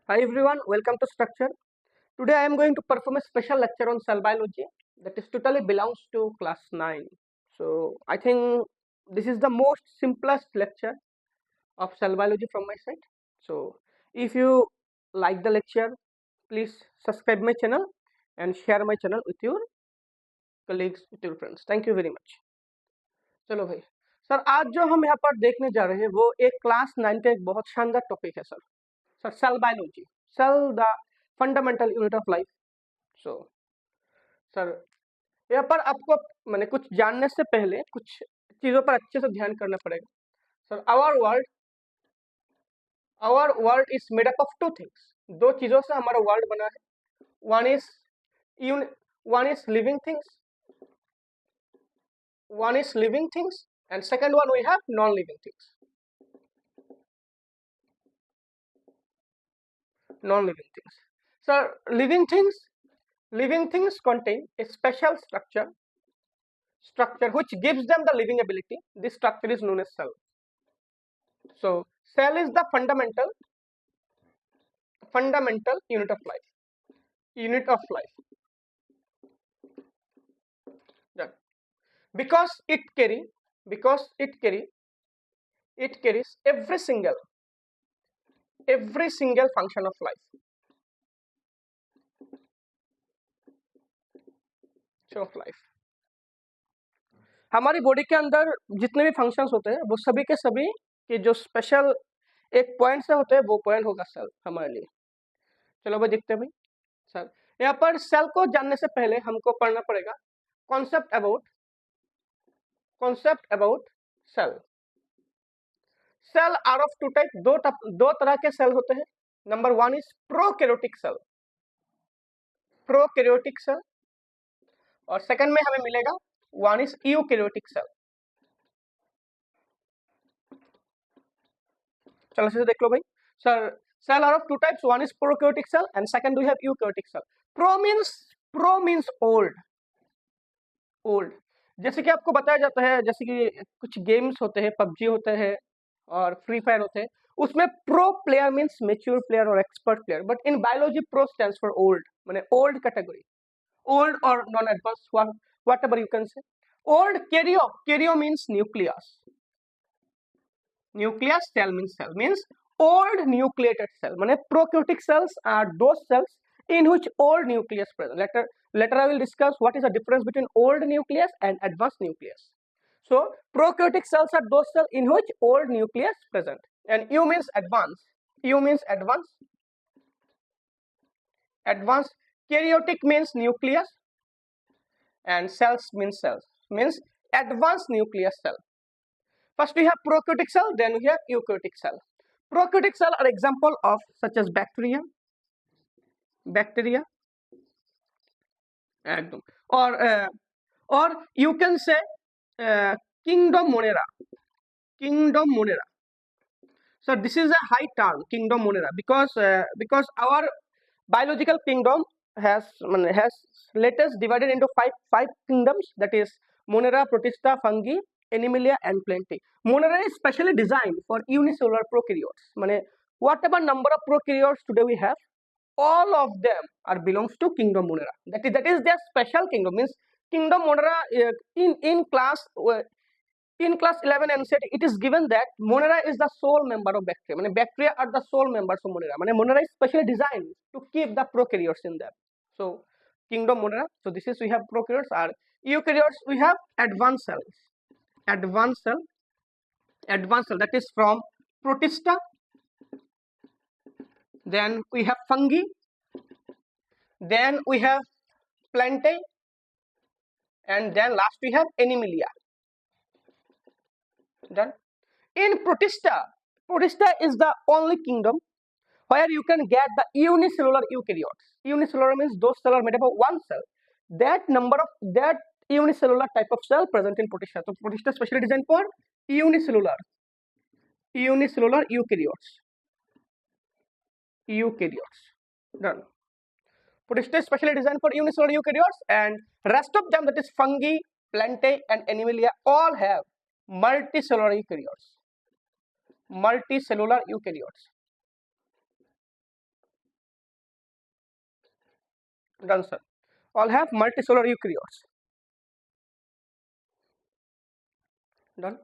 Hi everyone, welcome to Structure. Today I am going to perform a special lecture on cell biology that is totally belongs to class 9. So I think this is the most simplest lecture of cell biology from my side. So if you like the lecture, please subscribe my channel and share my channel with your colleagues, with your friends. Thank you very much. चलो भाई sir, आज जो हम यहाँ पर देखने जा रहे हैं वो एक क्लास 9 का एक बहुत शानदार टॉपिक है sir cell biology, cell the fundamental unit of life. So sir यहाँ पर आपको मैंने कुछ जानने से पहले कुछ चीजों पर अच्छे से ध्यान करना पड़ेगा. Sir our world is made up of two things. दो चीजों से हमारा वर्ल्ड बना है. One is one is living things, and second one we have non living things. Sir, living things contain a special structure which gives them the living ability. This structure is known as cell. So cell is the fundamental unit of life. Yeah. Because it carries every single function of life. हमारी body के अंदर जितने भी functions होते हैं वो सभी के सभी के जो स्पेशल एक पॉइंट से होते हैं वो पॉइंट होगा सेल हमारे लिए. चलो भाई देखते हैं भाई. सर यहाँ पर सेल को जानने से पहले हमको पढ़ना पड़ेगा concept about cell. Cell are of two type. दो तरह के सेल होते हैं. Number one is prokaryotic cell और सेकंड में हमें मिलेगा वन इज यूकैरियोटिक सेल. चलो से देख लो भाई. Sir cell are of two types. One is prokaryotic cell and second we have eukaryotic cell. Pro means old. जैसे कि आपको बताया जाता है, जैसे कि कुछ गेम्स होते हैं, पबजी होते हैं और फ्री फायर होते हैं, उसमें pro player means mature player और expert player. But in biology pro stands for old, माने ओल्ड कैटेगरी, ओल्ड और non advance, whatever you can say. Old. Karyo means nucleus. Cell means old nucleated cell. माने prokaryotic cells are those cells in which old nucleus present. Later I will discuss what is the difference between old nucleus and advanced nucleus. So prokaryotic cells are those cells in which old nucleus present. And U means advanced. Advanced. Karyotic means nucleus and cells means advanced nucleus cell. First we have prokaryotic cell, then we have eukaryotic cell. Prokaryotic cell are example of such as bacteria or you can say kingdom monera. So this is a high term, kingdom monera, because our biological kingdom has latest divided into five kingdoms, that is monera, protista, fungi, Animalia and Plantae. Monera is specially designed for unicellular prokaryotes. माने whatever number of prokaryotes today we have, all of them are belongs to kingdom Monera. That is their special kingdom. Means kingdom Monera in class 11 NCERT it is given that Monera is the sole member of bacteria. माने bacteria are the sole members of Monera. माने Monera is specially designed to keep the prokaryotes in them. So kingdom Monera. So this is we have prokaryotes. Are eukaryotes we have advanced cells. Advanced cell, that is from protista, then we have fungi, then we have Plantae, and then last we have Animalia. Done. In protista is the only kingdom where you can get the unicellular eukaryotes. Unicellular means those cells are made up of one cell. That unicellular type of cell present in protista. So protista is specially designed for unicellular eukaryotes. Done. Protista is specially designed for unicellular eukaryotes, and rest of them, that is fungi, Plantae and Animalia, all have multicellular eukaryotes. Done, sir. All have multicellular eukaryotes. Done.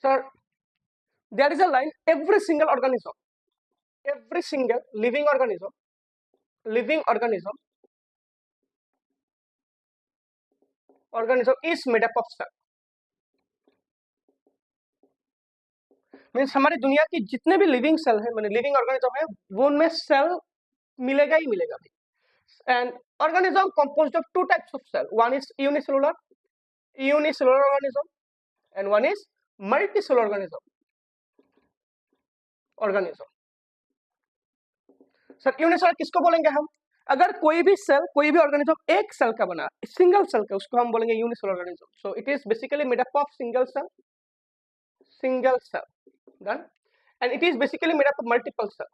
Sir, there is a line, every single organism, every single living organism is made up of cell. Means हमारी दुनिया की जितने भी living cell है, माने living organism है, वो उनमें सेल मिलेगा ही मिलेगा भी. And organism composed of two types of cell. One is unicellular organism, and one is multicellular organism. Sir unicellular किसको बोलेंगे हम? अगर कोई भी सेल, कोई भी ऑर्गेनिज्म एक सेल का बना, सिंगल सेल का, उसको हम बोलेंगे unicellular organism. So it is basically made up of single cell. Done. And it is basically made up of multiple cell.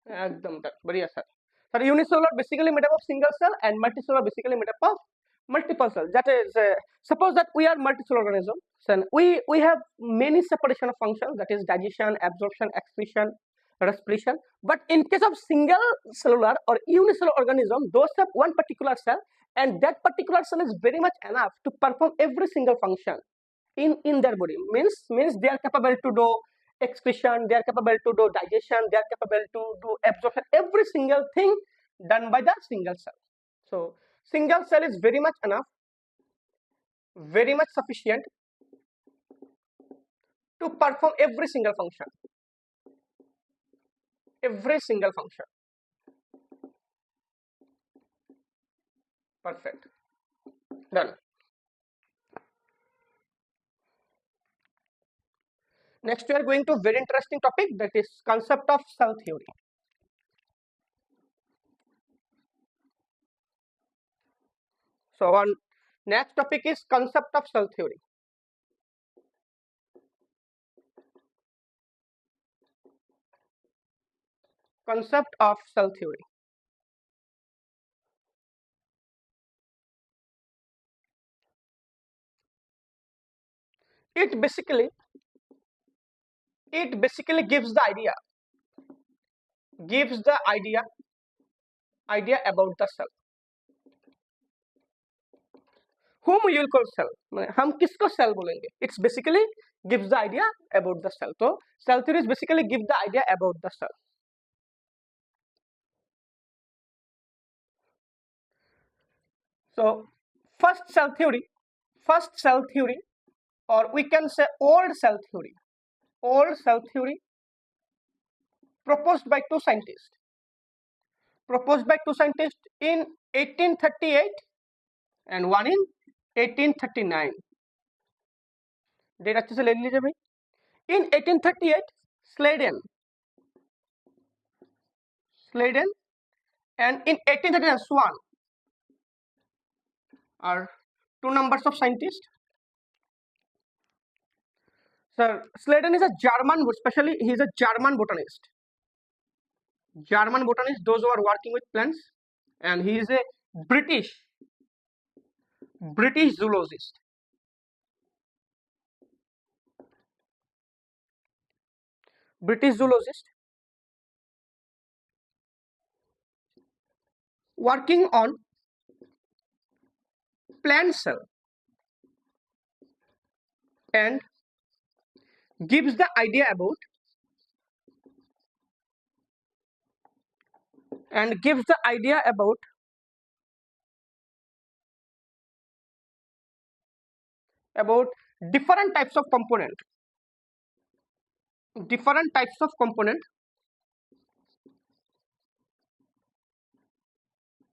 एकदम done. बढ़िया sir. Sir unicellular basically made up of single cell and multicellular basically made up of multiple cells. That is, suppose that we are multicellular organism, then we have many separation of functions, that is digestion, absorption, excretion, respiration. But in case of single cellular or unicellular organism, those have one particular cell, and that particular cell is very much enough to perform every single function in their body. Means they are capable to do excretion, they are capable to do digestion, they are capable to do absorption, every single thing done by the single cell. So single cell is very much enough, very much sufficient to perform every single function. Perfect. Done. Next we are going to a very interesting topic, that is concept of cell theory. So our next topic is concept of cell theory. Concept of cell theory. It basically gives the idea about the cell. Whom you will call cell? हम किसको cell बोलेंगे? It's basically gives the idea about the cell. So cell theory is basically give the idea about the cell. So first cell theory, or we can say old cell theory, proposed by two scientists in 1838 and one in 1839. Date अच्छे से ले लीजिए भाई. In 1838, Sladen, and in 1839 Swan are two numbers of scientists. Sir, Sladen is a German, especially he is a German botanist. Those who are working with plants, and he is a British zoologist. Working on plant cell and gives the idea about different types of component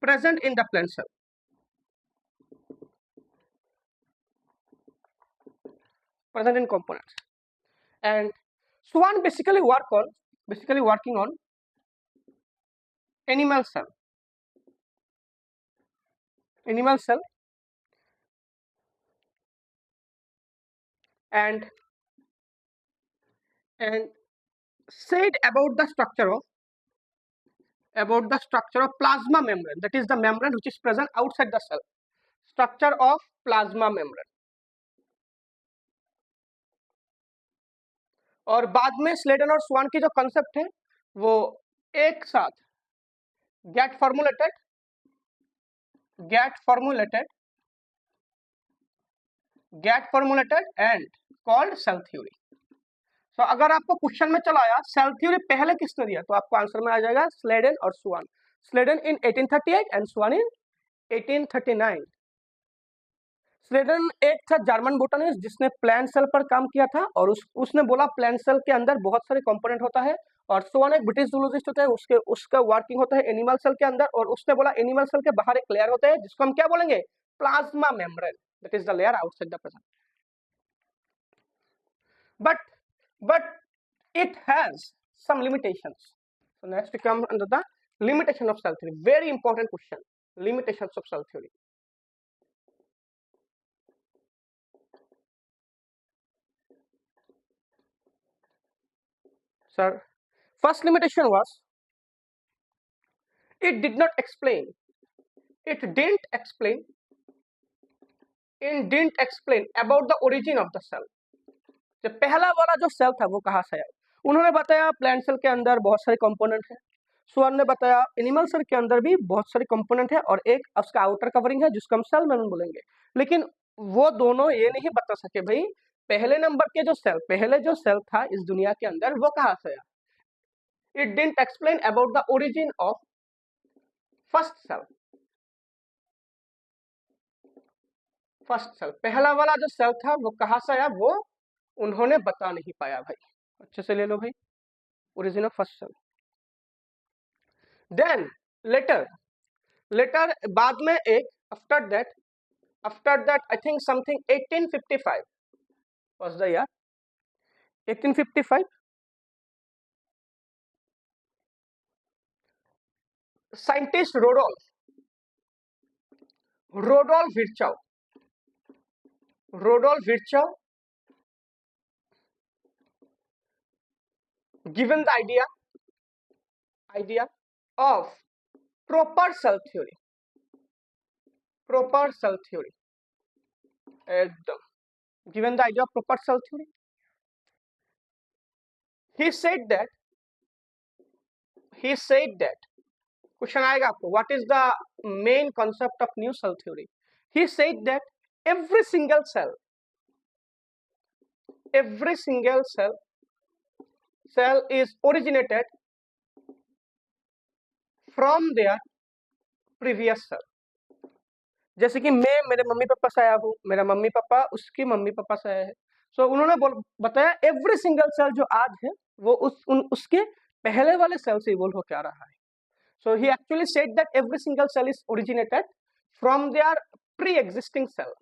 present in the plant cell. Present in components. And Swan basically working on animal cell, and said about the structure of about the structure of plasma membrane, that is the membrane which is present outside the cell. Structure of plasma membrane. और बाद में Schleiden और स्वान की जो concept है वो एक साथ get formulated and called cell theory. तो अगर आपको क्वेश्चन में चला आया सेल थ्योरी पहले किसने दिया तो आपको आंसर में आ जाएगा स्लेडन और Schwann. Schleiden in 1838 and Schwann in 1839. Schleiden एक था जर्मन बोटनिस्ट जिसने प्लांट सेल पर काम किया था और उसने बोला प्लांट सेल के अंदर बहुत सारे कंपोनेंट होता है. और स्वान एक ब्रिटिश जूलॉजिस्ट होता है, उसका वर्किंग होता है एनिमल सेल के अंदर और उसने बोला एनिमल सेल के बाहर एक लेयर होता है जिसको हम क्या बोलेंगे plasma membrane, that is the layer outside the present. but it has some limitations. So next we come under the limitation of cell theory. Very important question. Limitations of cell theory. Sir, first limitation was it didn't explain about the origin of the cell. जो पहला वाला जो cell था वो कहाँ से आया. उन्होंने बताया प्लांट सेल के अंदर बहुत सारे कंपोनेंट हैं. स्वान ने बताया एनिमल सेल के अंदर भी बहुत सारे कंपोनेंट है और एक उसका आउटर कवरिंग है जिसको हम सेल मेम्ब्रेन बोलेंगे. लेकिन वो दोनों ये नहीं बता सके भाई पहले नंबर के पहले जो सेल था इस दुनिया के अंदर वो कहाँ से आया. It didn't explain about the origin of first cell. पहला वाला जो सेल था वो कहाँ से आया वो उन्होंने बता नहीं पाया भाई. अच्छे से ले लो भाई origin of first cell. Then later बाद में एक after that I think something 1855 was the year 1855. Scientist Rudolf Virchow given the idea of proper cell theory. Given the idea of proper cell theory, he said that question आएगा आपको what is the main concept of new cell theory. He said that every single cell is originated from their previous cell. जैसे कि मैं मेरे mummy papa से आया हूँ, मेरा मम्मी पापा उसकी मम्मी पापा से आया है. सो उन्होंने बताया एवरी सिंगल सेल जो आज है वो उसके पहले वाले सेल से इवॉल्व होकर आ रहा है. So he actually said that every single cell is originated from their pre-existing cell.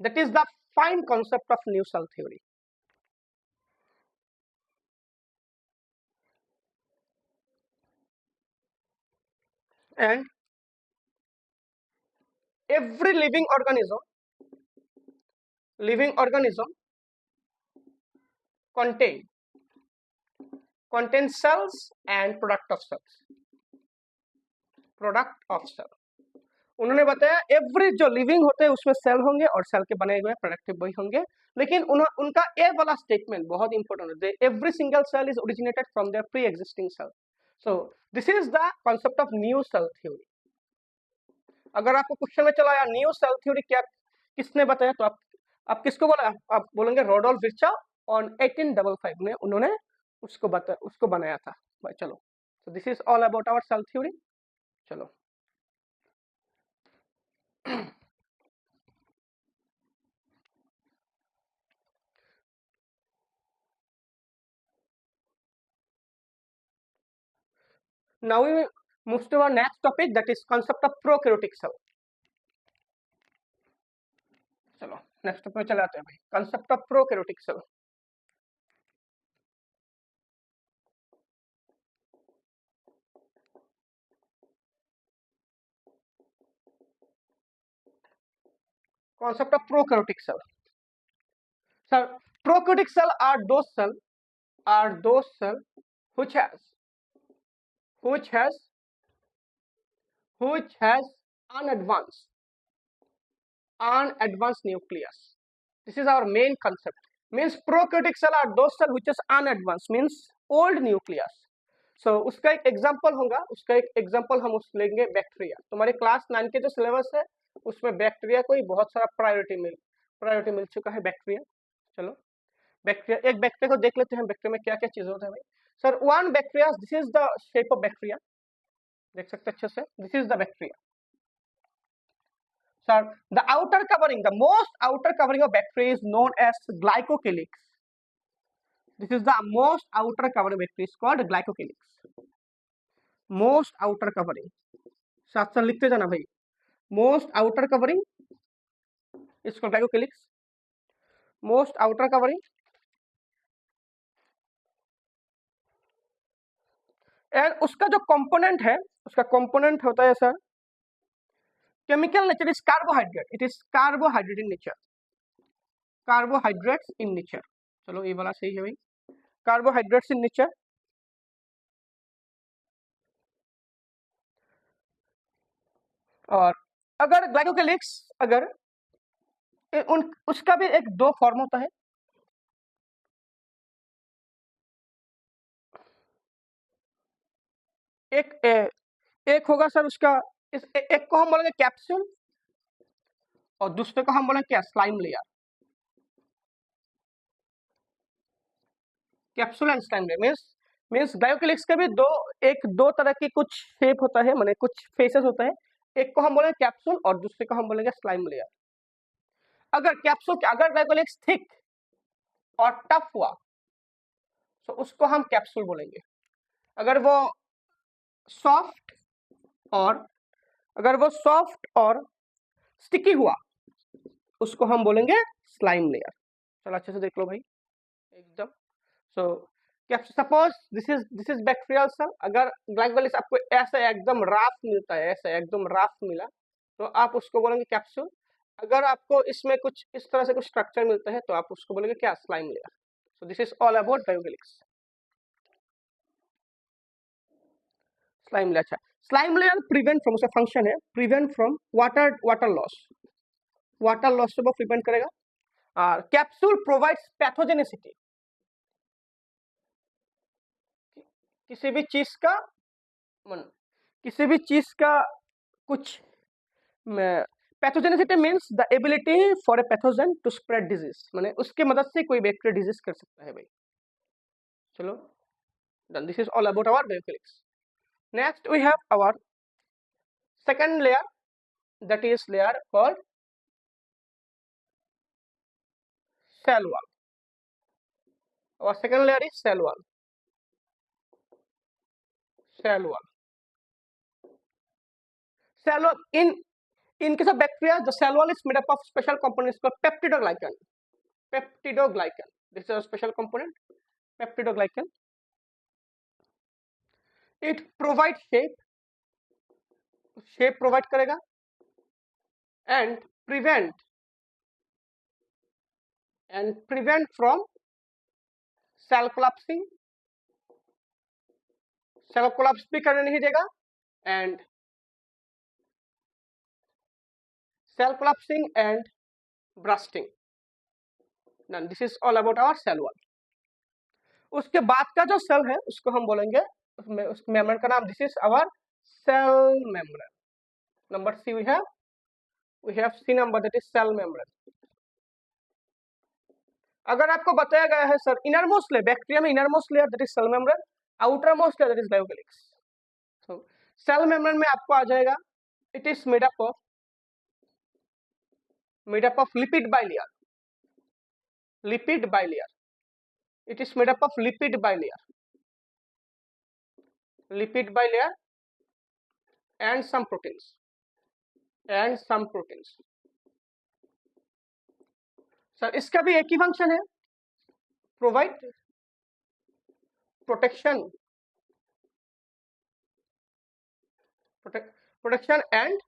That is the fine concept of new cell theory. And every living organism contains cells and product of cells. उन्होंने बताया every जो living होते हैं उसमें cell होंगे और cell के बने हुए प्रोडक्टिव भी होंगे. लेकिन उनका ए वाला स्टेटमेंट बहुत इंपॉर्टेंट है. Every single cell is originated from their pre existing cell. So this is the concept of new cell theory. अगर आपको क्वेश्चन में चला यार न्यू सेल थ्योरी क्या किसने बताया तो आप किसको बोला. आप बोलेंगे रोडोल्फ विर्चॉ और 1855 में उन्होंने उसको बनाया था. चलो so this is all about our cell theory. चलो now we move to our next topic, that is concept of prokaryotic cell. चलो नेक्स्ट टॉपिक में चले आते हैं भाई. concept of prokaryotic cell. concept of prokaryotic cell. Sir, prokaryotic cell are those cell which has which has which has unadvanced nucleus. This is our main concept. Means prokaryotic cell are those cell which is unadvanced, means old nucleus. So उसका एक example होगा, उसका एक example हम उस लेंगे bacteria. तुम्हारे class 9 के जो सिलेबस है उसमें बैक्टीरिया को ही बहुत सारा प्रायोरिटी मिल चुका है बैक्टीरिया. चलो बैक्टीरिया, एक बैक्टीरिया को देख लेते हैं. बैक्टीरिया में क्या क्या चीज होता है भाई. Sir one bacteria, this is the shape of bacteria, देख सकते हैं अच्छे से. This is the bacteria. Sir, the outer covering, the most outer covering of bacteria is known as glycocalyx. This is the most outer covering of bacteria is called glycocalyx. Most outer covering. साथ साथ लिखते जाना भाई. Most outer covering is called glycocalyx. Most outer covering. And उसका जो component है, उसका component होता है sir. Chemical nature is carbohydrate. It is carbohydrate in nature. Carbohydrates in nature. चलो ये वाला सही है भाई. Carbohydrates in nature. और अगर ग्लाइकोकेलिक्स, अगर उसका भी एक दो फॉर्म होता है. एक होगा सर उसका, एक को हम बोलेंगे कैप्सूल और दूसरे को हम बोलेंगे क्या, slime layer. Capsule and slime layer means glycocalyx के भी दो तरह की कुछ शेप होता है, माने कुछ फेसेस होता है. एक को हम बोलेंगे कैप्सूल और दूसरे को हम बोलेंगे स्लाइम लेयर. अगर ग्लाइकोकेलिक्स थिक और टफ हुआ तो उसको हम कैप्सूल बोलेंगे. अगर वो सॉफ्ट और स्टिकी हुआ उसको हम बोलेंगे स्लाइम लेयर. चलो अच्छे से देख लो भाई एकदम. So suppose this is bacterial cell. अगर ग्लाइकोकेलिक्स आपको ऐसा एकदम राफ मिलता है, ऐसा एकदम राफ मिला तो आप उसको बोलेंगे कैप्सूल. अगर आपको इसमें कुछ इस तरह से कुछ स्ट्रक्चर मिलता है तो आप उसको बोलेंगे क्या, slime layer. So this is all about glycocalyx. Slime layer. अच्छा, स्लाइम लेयर प्रिवेंट फ्रॉम, उसका फंक्शन है प्रिवेंट फ्रॉम वाटर लॉस से वो प्रिवेंट करेगा. और कैप्सूल प्रोवाइड्स पैथोजेनिसिटी. किसी भी चीज का कुछ pathogenicity means the ability for a pathogen to spread disease, माने उसके मदद से कोई बैक्टीरिया डिजीज कर सकता है भाई. चलो done. This is all about our glycocalyx. Next we have our second layer, that is layer called cell wall. Our second layer is cell wall. Cell wall in case of bacteria, the cell wall is made up of special components called peptidoglycan. This is a special component, peptidoglycan. It provides shape provide करेगा and prevent from cell collapsing. Cell collapse भी करने नहीं देगा and cell collapsing and bursting. Then this is all about our cell wall. उसके बाद का जो cell है उसको हम बोलेंगे, उस मेम्ब्रेन का नाम, this is our cell membrane. Number C we have C number, that is cell membrane. अगर आपको बताया गया है सर इनरमोस्ट लेयर, बैक्टीरिया में innermost layer that is cell membrane, outermost layer that is glycocalyx. So cell membrane में आपको आ जाएगा, it is made up of lipid bilayer. It is made up of lipid bilayer and some proteins. Sir इसका भी एक ही function है, provide protection and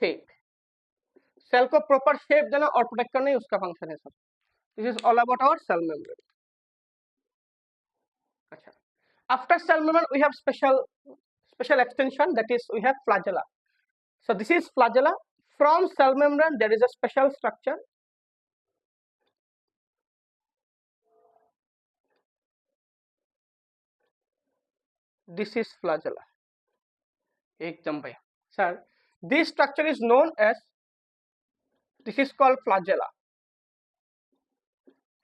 shape. Cell को प्रॉपर शेप देना और प्रोटेक्ट करना ही उसका फंक्शन है sir. This is all about our cell membrane. अच्छा, After cell membrane, we have special extension, that is we have flagella. So this is flagella. From cell membrane there is a special structure. This is flagella. एकदम भैया sir, this structure is known as, this is called flagella.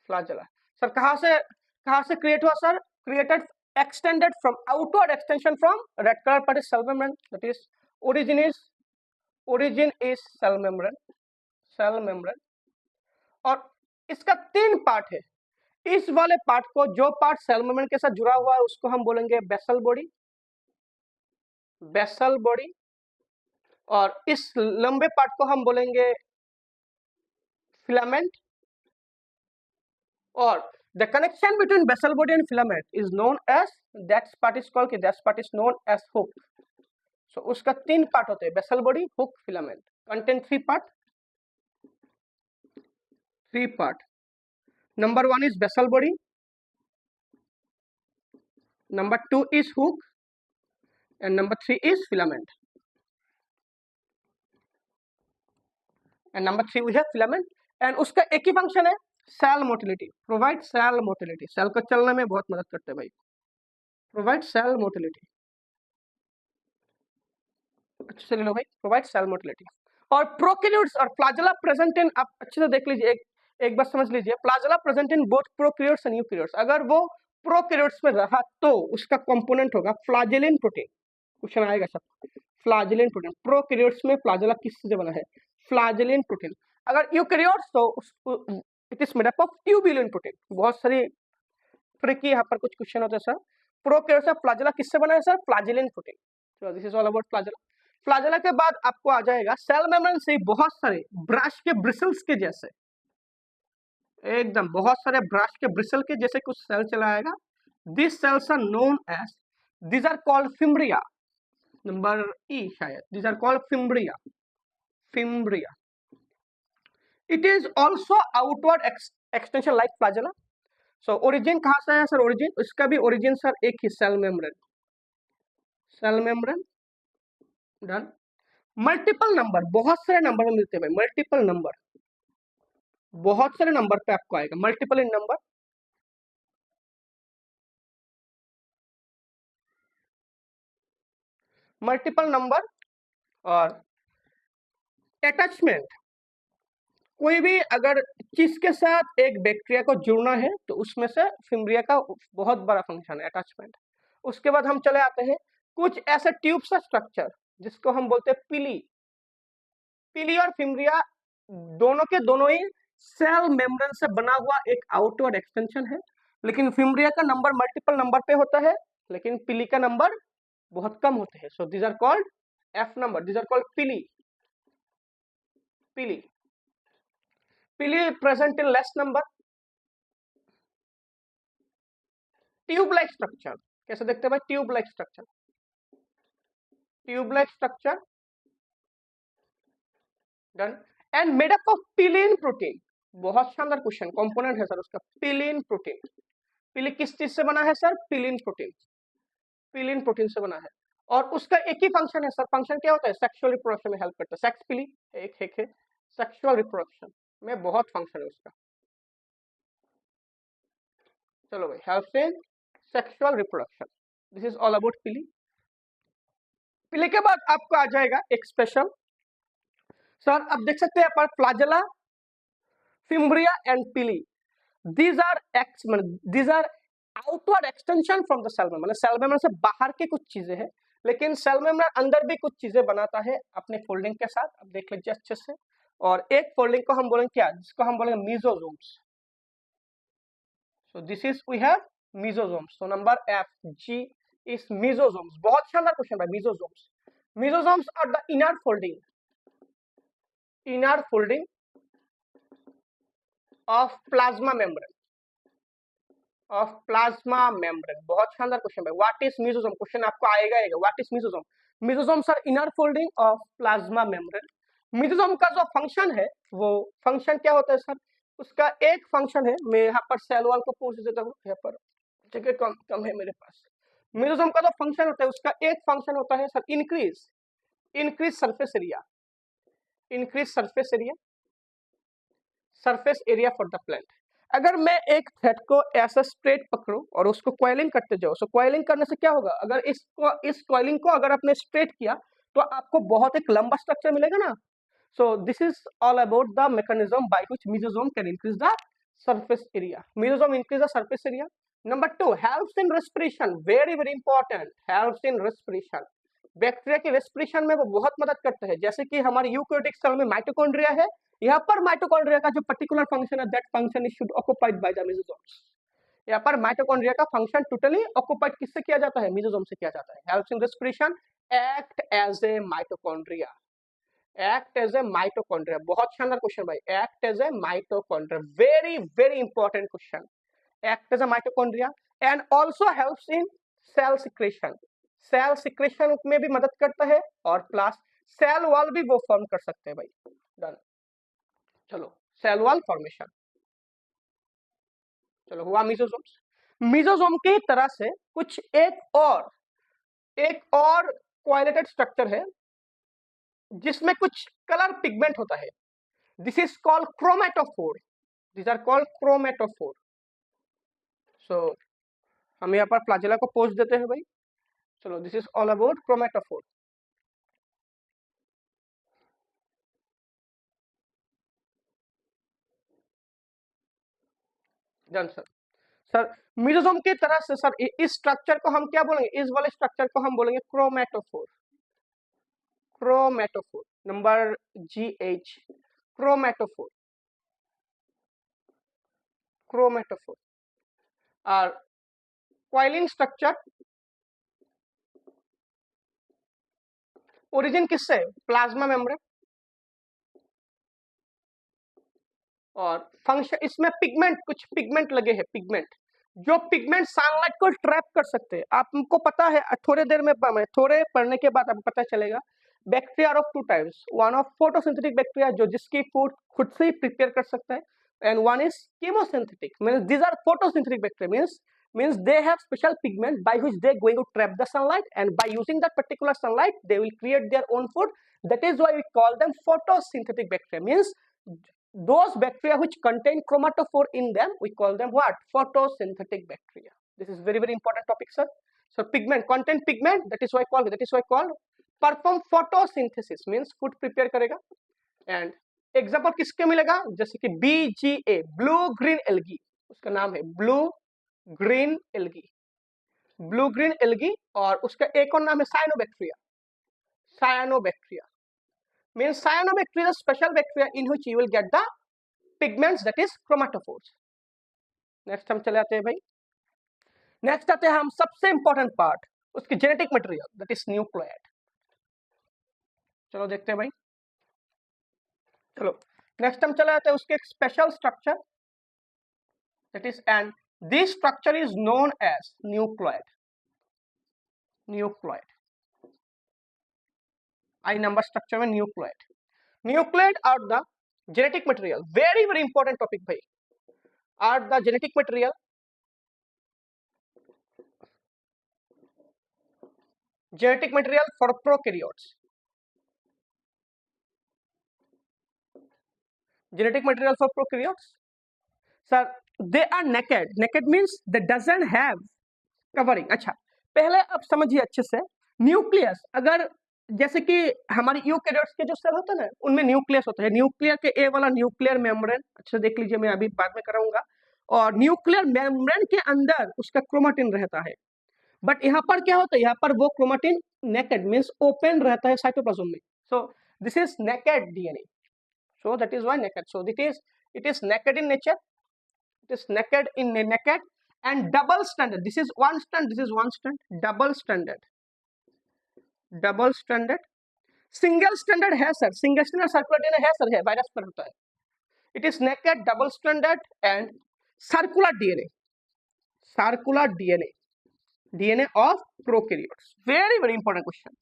Flagella sir कहाँ से create हुआ sir? Created, extended from outward extension from red color part is cell membrane, that is origin is cell membrane. और इसका 3 part है. इस वाले part को, जो पार्ट सेल मेम्ब्रेन के साथ जुड़ा हुआ है उसको हम बोलेंगे बेसल बॉडी, और इस लंबे पार्ट को हम बोलेंगे फिलामेंट. और the connection between basal body and filament is known as, that part is known as hook. So उसका 3 पार्ट होते हैं, basal body, hook, filament. Content 3 part. Number 1 is basal body, number 2 is hook, and number 3 is filament. And number 3 we have filament, and उसका एक ही function है, cell motility, provide cell motility. Cell को चलने में बहुत मदद करते हैं भाई, प्रोवाइड सेल मोटिलिटी. अच्छे से ले लो भाई, प्रोवाइड सेल मोटिलिटी. और प्रोकैरियोट्स और फ्लैजेला प्रेजेंट इन, आप अच्छे से देख लीजिए, एक बार समझ लीजिए, flagella present in both prokaryotes and eukaryotes. अगर वो प्रोकैरियोट्स में रहा तो उसका कंपोनेंट होगा फ्लैजेलिन प्रोटीन. क्वेश्चन आएगा सब, फ्लैजेलिन प्रोटीन. प्रोकैरियोट्स में फ्लैजेला किससे बना है? फ्लैजेलिन प्रोटीन. अगर यूकैरियोट्स तो it is made up of tubulin protein. बहुत सारी ट्रिकी यहाँ पर कुछ क्वेश्चन होते हैं सर. प्रोकैरियोट्स में फ्लैजेला किससे बना है sir? Flagellin protein. So this is all about flagella. Flagella के बाद आपको आ जाएगा सेल मेम्ब्रेन से बहुत सारे ब्रश के ब्रिसल्स के जैसे, एकदम बहुत सारे ब्रश के ब्रिसल के जैसे कुछ सेल चला आएगा. This cells are known as, these are called fimbria. Number E शायद, these are called fimbria. It is also outward extension like flagella. So origin कहाँ से है सर? origin, इसका भी origin सर एक ही cell membrane. Done. Multiple number, बहुत सारे नंबर में मिलते हैं भाई, मल्टीपल नंबर, बहुत सारे नंबर पे आपको आएगा मल्टीपल इन नंबर. मल्टीपल नंबर और अटैचमेंट. कोई भी अगर चीज के साथ एक बैक्टीरिया को जुड़ना है तो उसमें से फिम्ब्रिया का बहुत बड़ा फंक्शन है अटैचमेंट. उसके बाद हम चले आते हैं कुछ ऐसे ट्यूब सा स्ट्रक्चर जिसको हम बोलते हैं पिली और फिम्ब्रिया दोनों के दोनों ही सेल मेम्ब्रेन से बना हुआ एक आउटवर्ड एक्सटेंशन है. लेकिन फिम्ब्रिया का नंबर मल्टीपल नंबर पे होता है, लेकिन पिली का नंबर बहुत कम होते हैं. So these are called F number, these are called pili present in less number. Tube like structure कैसे देखते हैं भाई? Tube like structure done. And made up of pilin protein. बहुत शानदार क्वेश्चन, कंपोनेंट है सर उसका पिलीन प्रोटीन. पिली किस चीज से बना है सर? पिलीन प्रोटीन से बना है. और उसका एक ही फंक्शन है सर. फंक्शन क्या होता है? सेक्सुअल रिप्रोडक्शन में हेल्प करता है. सेक्स पिली एक है, सेक्सुअल रिप्रोडक्शन में बहुत फंक्शन है उसका. चलो भाई, helps in sexual reproduction. This is all about पिली. पिली के बाद आपको आ जाएगा एक स्पेशल सर, अब देख सकते हैं पर flagella, fimbria and pili, these are outward extension from the cell membrane. Cell membrane से बाहर के कुछ चीजें हैं, लेकिन सेल मेम्ब्रेन अंदर भी कुछ चीजें बनाता है अपने फोल्डिंग के साथ. अब देख लीजिए अच्छे से. और एक फोल्डिंग को हम बोलेंगे क्या? जिसको हम बोलेंगे mesosomes. So this is we have mesosomes. So number F G is mesosomes. बहुत शानदार क्वेश्चन है mesosomes. Mesosomes are the inner folding of plasma membrane. बहुत शानदार क्वेश्चन है. What is mesosome? क्वेश्चन आपको आएगा. What is mesosome? Mesosomes are inner folding of plasma membrane. Mesosome का जो फंक्शन है, वो फंक्शन क्या होता है सर? उसका एक फंक्शन है, मैं यहाँ पर सेल वॉल को पूछ देता हूँ. यहाँ पर जगह कम है मेरे पास. मेसोसोम का जो फंक्शन होता है उसका एक फंक्शन होता है sir increase surface area, increase surface area for the plant. अगर मैं एक थ्रेड को ऐसा स्ट्रेट पकड़ूं और उसको कॉइलिंग करते जाओ, सो कॉइलिंग करने से क्या होगा, अगर इस कॉइलिंग को अगर आपने स्ट्रेट किया तो आपको बहुत एक लंबा स्ट्रक्चर मिलेगा ना। So this is all about the mechanism by which mesosome can increase the surface area. Mesosome increase the surface area. Number 2, helps in respiration. Very very important. Helps in respiration. Bacteria के respiration में वो बहुत मदद करते हैं। जैसे कि हमारे यूकैरियोटिक सेल में माइटोकॉन्ड्रिया है, यहाँ पर माइटोकॉन्ड्रिया का जो पर्टिकुलर फंक्शन है that function is should occupied by the मेसोसोम्स। यहाँ पर माइटोकॉन्ड्रिया का फंक्शन टोटली ऑक्युपाइड किससे किया जाता है, मेसोसोम से किया जाता है। Helps in respiration, act as a mitochondria, act as a mitochondria. बहुत शानदार क्वेश्चन भाई, act as a mitochondria, very very important question. Act as a mitochondria and also helps in cell secretion, cell secretion में भी मदद करता है और plus cell wall भी वो फॉर्म कर सकते हैं भाई। डन, चलो सेल वॉल फॉर्मेशन, चलो हुआ मेसोसोम्स। मेसोसोम की तरह से कुछ एक और कोआइलेटेड स्ट्रक्चर है जिसमें कुछ कलर पिगमेंट होता है। This is called chromatophore, these are called chromatophore. So हम यहाँ पर फ्लैजेला को पोज देते हैं भाई। चलो this is all about chromatophore. Done sir. Sir mesosome की तरह से सर इस स्ट्रक्चर को हम क्या बोलेंगे, इस वाले स्ट्रक्चर को हम बोलेंगे chromatophore, chromatophore number GH, chromatophore, chromatophore. और क्वाइलिंग स्ट्रक्चर ओरिजिन किससे, प्लाज्मा मेम्ब्रेन। और फंक्शन इसमें पिगमेंट, कुछ पिगमेंट लगे हैं, पिगमेंट जो पिगमेंट सनलाइट को ट्रैप कर सकते हैं। आपको पता है, थोड़े देर में थोड़े पढ़ने के बाद आपको पता चलेगा। Bacteria of two types, one of photosynthetic bacteria जो जिसकी फूड खुद से ही प्रिपेयर कर सकता है, and one is chemosynthetic means these are photosynthetic bacteria means they have special pigment by which they are going to trap the sunlight, and by using that particular sunlight they will create their own food. That is why we call them photosynthetic bacteria, means those bacteria which contain chromatophore in them, we call them what, photosynthetic bacteria. This is very very important topic sir. So pigment, contain pigment, that is why called perform photosynthesis means food prepare करेगा। and example किसके मिलेगा, जैसे कि BGA, blue green algae, उसका नाम है blue green algae, blue green algae. और उसका एक और नाम है cyanobacteria, cyanobacteria means cyanobacteria is a special bacteria in which you will get the pigments, that is chromatophores. Next हम चले आते हैं भाई, नेक्स्ट आते हैं हम सबसे इंपॉर्टेंट पार्ट, उसकी genetic material, that is nucleoid. चलो देखते हैं भाई, चलो नेक्स्ट हम चले आते हैं उसके एक special structure, that is, and this structure is known as nucleoid, nucleoid I number structure में nucleoid. Nucleoid are the genetic material, very very important topic भाई, are the genetic material, genetic material for prokaryotes, genetic material for prokaryotes sir, they are naked, naked means they doesn't have covering। अच्छा पहले आप समझिए अच्छे से, nucleus अगर जैसे कि हमारी यूकैरियोट्स के जो सेल होते हैं ना उनमें न्यूक्लियस होता है, न्यूक्लियर के ए वाला न्यूक्लियर मेम्ब्रेन, अच्छे देख लीजिए, मैं अभी बाद में कराऊंगा। और न्यूक्लियर मेम्ब्रेन के अंदर उसका क्रोमेटिन रहता है, बट यहाँ पर क्या होता है, यहाँ पर वो क्रोमेटिन नेकेड मींस ओपन रहता है साइटोप्लाज्म में। सो this is naked DNA, so that is why naked, so it is naked in nature, it is naked in naked and double stranded, this is one strand, this is one strand, double stranded, double stranded, single stranded है sir, single stranded circular DNA है sir, है virus पर होता है। it is naked, double stranded and circular DNA, circular DNA of prokaryotes, very very important question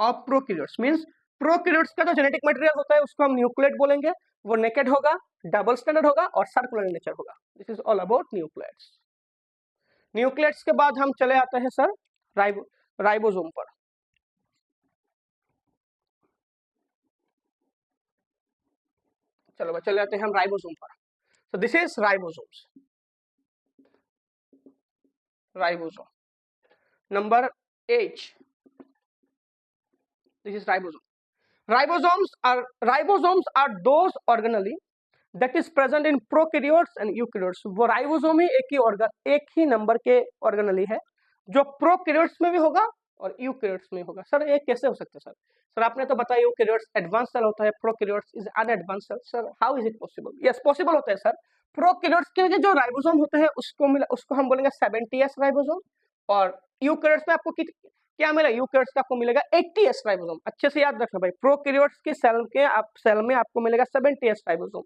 of prokaryotes means prokaryotes का जो genetic material होता है उसको हम न्यूक्लियड बोलेंगे, वो नेकेड होगा, डबल स्टैंडर्ड होगा और सर्कुलर इन नेचर होगा। This is all about nucleoids. Nucleoids के बाद हम चले आते हैं सर राइबोसोम पर। चलो भाई चले जाते हैं हम राइबोसोम पर। So this is ribosomes. Ribosome. Number H. This is ribosome. Ribosomes are those organelle that is present in prokaryotes and eukaryotes. वो राइबोसोम ही एक ही नंबर के ऑर्गेनली है जो प्रोकैरियोट्स में भी होगा और यूकैरियोट्स में होगा। सर ये कैसे हो सकता है सर? सर आपने तो बताया यूकैरियोट्स एडवांस सेल होता है, prokaryotes is unadvance cell. Sir how is it possible? Yes possible होता है सर। प्रोकैरियोट्स के जो राइबोसोम होते हैं उसको हम बोलेंगे 70s राइबोसोम, और यूकैरियोट्स में आपको क्या मिला? यूकैरियोट्स का आपको मिलेगा 80s राइबोसोम। अच्छे से याद रखना भाई, प्रोकैरियोट्स के सेल में आपको मिलेगा 70s ribosome.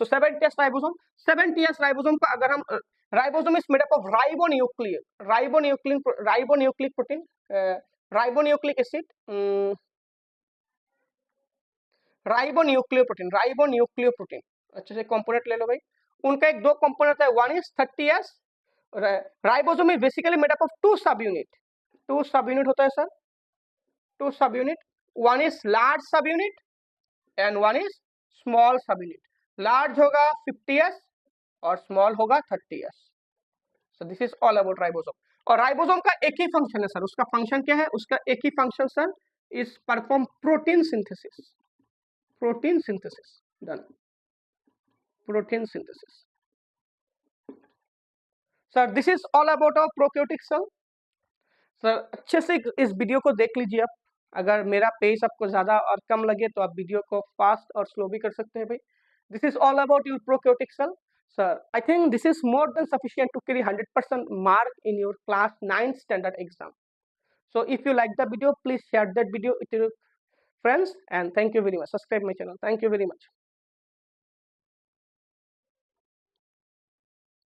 So 70s ribosome, 70s ribosome का अगर हम ribosome is made up of ribonucleic protein, ribonucleic acid, ribonucleoprotein। अच्छे से कंपोनेंट ले लो भाई। उनका एक दो कंपोनेंट है, one is 30s। Ribosome is basically made up of two subunit होता है sir, two subunit. One is large subunit and one is small subunit. Large होगा 50s और स्मॉल होगा 30s। So this is all about ribosome. और ribosome का एक ही function है सर। उसका फंक्शन क्या है? उसका एक ही function sir is perform protein synthesis. Protein synthesis done, protein synthesis. Sir this is all about our prokaryotic cell. Sir अच्छे से इस वीडियो को देख लीजिए आप। अगर मेरा पेस आपको ज्यादा और कम लगे तो आप वीडियो को फास्ट और स्लो भी कर सकते हैं भाई। This is all about your prokaryotic cell. Sir, I think this is more than sufficient to carry 100% mark in your class 9 standard exam. So if you like the video, please share that video with your friends, and thank you very much. Subscribe my channel. Thank you very much.